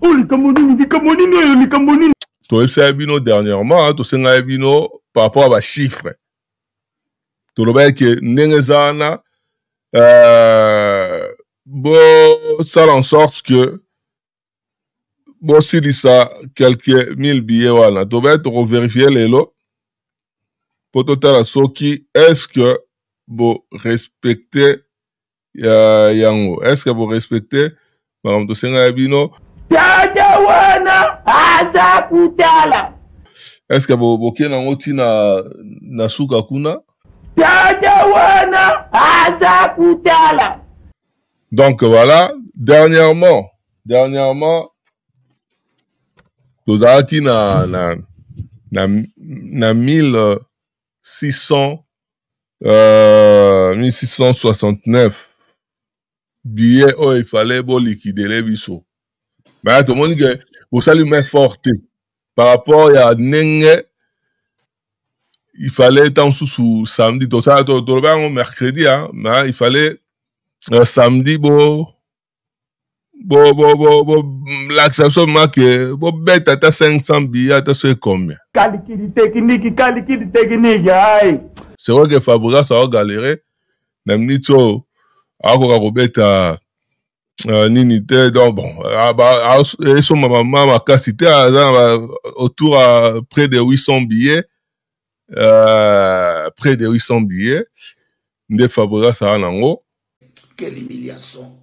Oh, les Camerounais. Tu as vu Bino dernièrement, tu as Bino par rapport à chiffres. Tu as vu que Nengezana, ça en sorte que bon, si ça quelques 1000 billets, voilà, tu vas vérifier les lots pour total qui est-ce que vous respectez Yango? Est-ce que vous respectez, par exemple, Sengabino? Est-ce que vous bokeh na ngoti na suka kuna? Donc voilà, dernièrement, nous avons na 1669 billets où il fallait liquider les biseaux. Mais tout le monde dit que vous allez mettre forte par rapport à Nenge, il fallait tant sous samedi, tout ça, tout le mercredi, hein, mais il fallait samedi, l'acceptation que bête à 500 billets, à combien? Calcul technique. C'est vrai que Fabregas ça a galéré, même ni tout, à bête Ninité, donc bon, et son maman m'a cassité autour à près de 800 billets, de Fabregas à Anango. Quelle humiliation.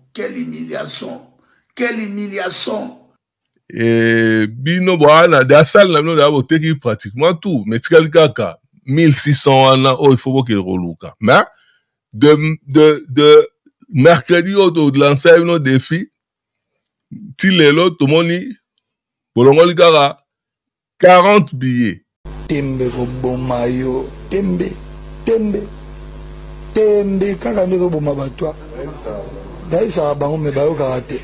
Et Bino Boana, de la salle, nous avons pratiquement tout, mais tu as 1600 ans, il faut qu'il roule. Mais de mercredi au de lancer un défi, Tilelo, tout le monde dit, Bolongoli Gara, 40 billets. Tembe Bomayo, Tembe, quand on Bomabatoi, d'ailleurs, ça me karaté.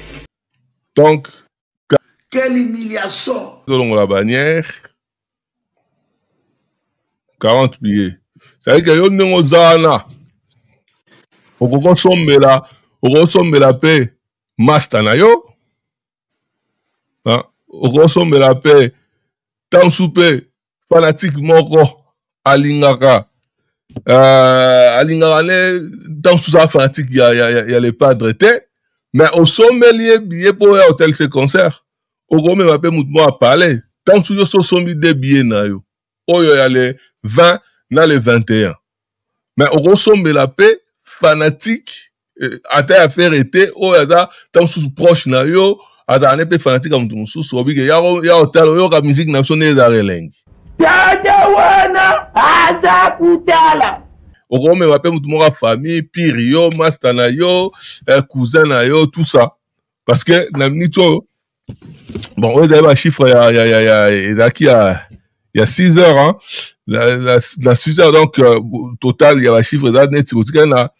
Donc, quelle humiliation! Selon la bannière, 40 billets. C'est-à-dire que yon nengo zana, on consomme la paix, mastana yo, on consomme la paix, tant soupe, fanatique moko, alingaka, dans sous sa fanatique, il y a les padres, mais au sommet, lié billet pour un hôtel, ces concerts, au gros, même appelé mouvement à parler, tant sous yo sommet des billets, na yo, oh, il y a les 20, na les 21. Mais au gros, sommet la paix, fanatique, à ta affaire était, oh, il y a tant sous proche, na yo, à ta année, fanatique, comme tout sous, il y a hôtel, il y a musique nationale d'Areling. Au gros, mais rappelle toute famille, Pirio, Mastanayo, cousin Nayo, tout ça. Parce que, bon, on a un chiffre, il y a 6 heures, hein. La 6 heures, donc, total, il y a un chiffre d'année, il y a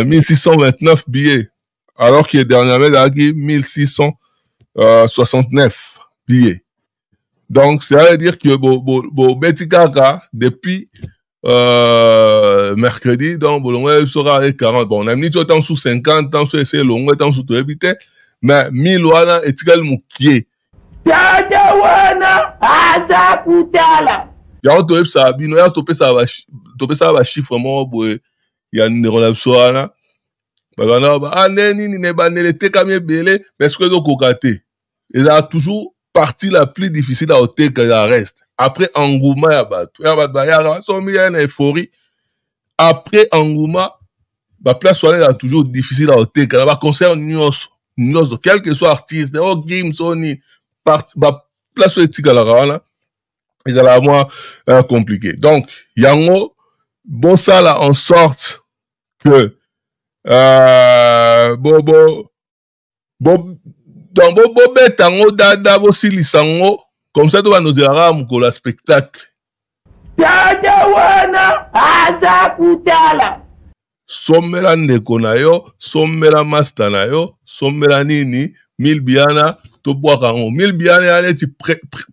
1629 billets. Alors qu'il y a dernièrement, il y a 1669 billets. Donc, ça veut dire que Betty Kaka, depuis mercredi, donc, il sera avec 40. Bon, on a mis tout temps sous 50, temps sous essayer long, temps sous tout éviter, mais 1000 wana et tigal moukié. Y'a autopé ça, bino, y'a autopé ça va chiffre, moi, y'a une relation là. Ah, ne te kamé belé, mais ce que donc, kokate. Il a toujours partie la plus difficile à ôter que la reste. Après Angouma, il y a une euphorie. Après Angouma, la place soirée est toujours difficile à ôter. Quand on concerne Nyos, quel que soit artiste, games, la place soirée est la moins compliqué. Donc, Yango, bon ça là, en sorte que donc, tango dada aussi lisango comme ça tu vas nous dire la spectacle. Sommela ndeko na yo, sommela master na yo, sommela nini, 1000 biana, to boaka ngo. 1000 biana yane ti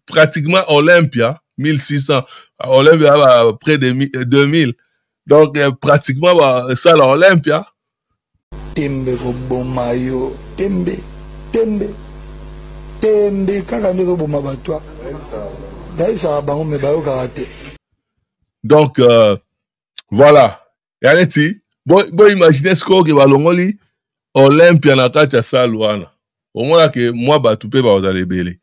pratiquement Olympia, 1600. Olympia près de 2000. Donc pratiquement ça la Olympia. Tembe Bomayo, Tembe. tembe kaka ndeko boma batwa daisa bango me bayo karate. Donc voilà yaneti bo imaginer ce que balongoli Olympia na kati ya salle wana omona ke mwa bato mpe bazala ebele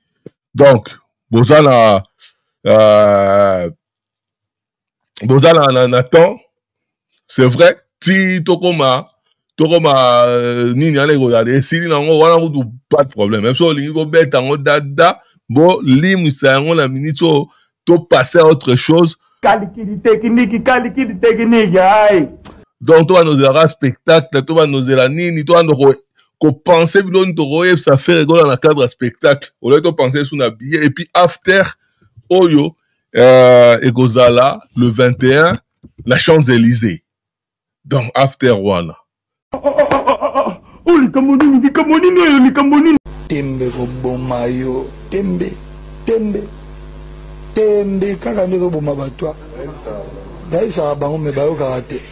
donc boza na temps c'est vrai ti tokoma nini ana ekozala esili nango wana kutu pas de problème même so olingi kobeta yango dada bo limwisa yango na minute oyo to passer à autre chose. Calcul technique aïe. Donc toi nous aura spectacle toi nous aura nini toi nous ko penser bilon to ça fait rigoler dans le cadre spectacle au lieu de penser sur na billet et puis after oyo ekozala le 21 la Champs-Élysées donc after one tembe ko boma yo tembe kaka ndeko boma batwa daisa bango me bayo karate.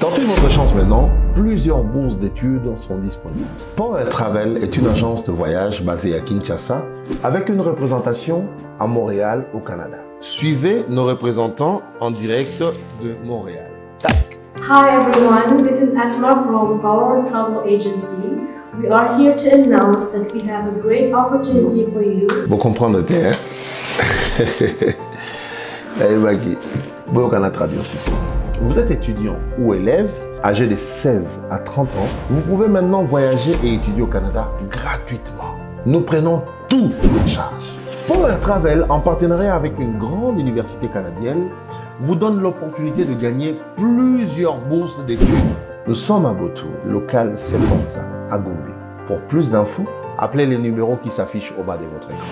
Tentez votre chance maintenant, plusieurs bourses d'études sont disponibles. Power Travel est une agence de voyage basée à Kinshasa avec une représentation à Montréal au Canada. Suivez nos représentants en direct de Montréal. Tac. Hi everyone, this is Asma from Power Travel Agency. We are here to announce that we have a great opportunity for you. Vous comprenez, hein? Vous êtes étudiant ou élève âgé de 16 à 30 ans, vous pouvez maintenant voyager et étudier au Canada gratuitement. Nous prenons tout en charge. Power Travel, en partenariat avec une grande université canadienne, vous donne l'opportunité de gagner plusieurs bourses d'études. Nous sommes à Botou, local 75, à Gombe. Pour plus d'infos, appelez les numéros qui s'affichent au bas de votre écran.